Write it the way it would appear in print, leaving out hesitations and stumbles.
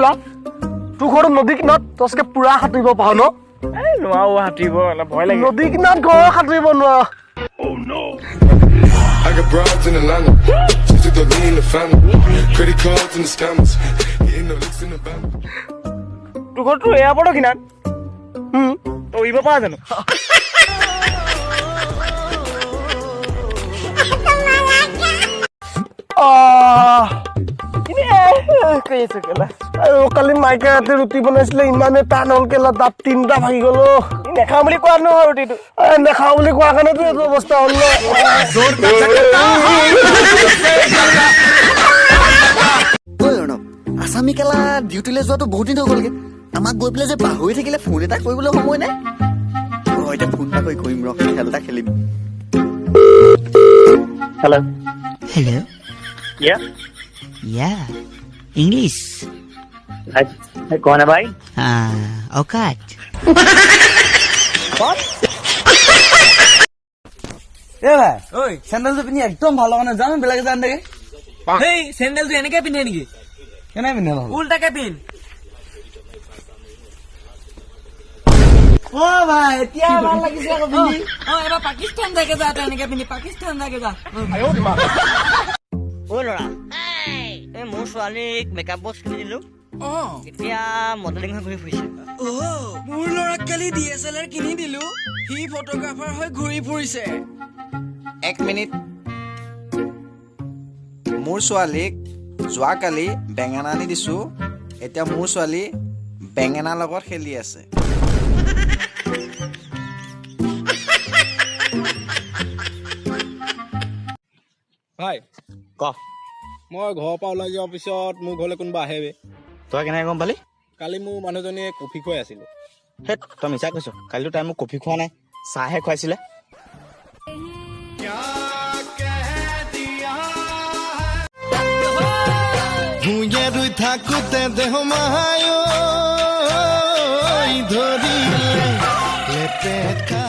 ল তোৰ ঘৰ নদী কিনাৰত তই পুৰা সাঁতুৰিব পাৰ ন নোৱাৰো সাঁতুৰিব অলপ ভয় লাগে নদী কিনাৰত ঘৰ সাঁতুৰিব নোৱাৰ I got broads in Atlanta. Just took the lean in the family. Credit cards and the scammers. Hitting the licks in the band. তোৰ ঘৰটো এয়াৰপৰ্টৰ কিনাৰত তই উৰিব পাৰ জানো কালি মাইকে ৰাতি ৰুটি বনাইছিলে ইমানে টান হল কেলা দাঁত 3টা ভাঙি গল নেখাওঁ বুলি কোৱা নহয় ৰুটিটো নেখাওঁ বুলি কোৱা কাৰণেতো এইটো অৱস্থা হ'ল আছামী কেলা ডিউটিলৈ যোৱাটো বহুত দিন হৈ গ'লগে আমাক গৈ পেলাই যে পাহৰি থাকিলে ফোন এটা কৰিবলৈ সময় নাই এতিয়া ফোন এটা কৰি কৰিম ৰ খেল এটা খেলিম hello' Hello. Yeah. Yeah. English. कौन है भाई औकात. এ ভাই ঐ চেণ্ডেলটো পিন্ধি একদম ভাল লগা নাই জানো বেলেগে জান দেখে হেই চেণ্ডেলটো এনেকে পিন্ধে নেকি কেনে পিন্ধে ভাল উল্টাকে পিন্ধ অ ভাই এতিয়া ভাল লাগিছে আকৌ পিন্ধি এবাৰ পাকিস্তান যাকে যা এনেকে পিন্ধি পাকিস্তান যাকে যা ঐ ল'ৰা এই মোৰ ছোৱালীক মেকআপ বক্স কিনি দিলো এতিয়া মডেলিং হৈ ঘূৰি ফুৰিছে মোৰ ল'ৰাক কালি DSLR কিনি দিলো সি ফটোগ্ৰাফাৰ হৈ ঘূৰি ফুৰিছে এক মিনিট মোৰ ছোৱালীক যোৱাকালি বেঙেনা আনি দিছো এতিয়া মোৰ ছোৱালী বেঙেনাৰ লগত খেলি আছে ভাই ক মই ঘৰৰ পৰা ওলাই যোৱাৰ পিছত মোৰ ঘৰলৈ কোনোবা আহে বে তই কেনেকৈ গম পালি কালি মোৰ মানুহজনীয়ে কফি খুৱাই আছিলোঁ হেত তই মিছা কৈছ কালিতো তাই মোক কফি খোৱা নাই চাহহে খুৱাইছিলে ভূঞে ৰুই থাকোতে দেহ মাহায় ধৰিলে লেপেকা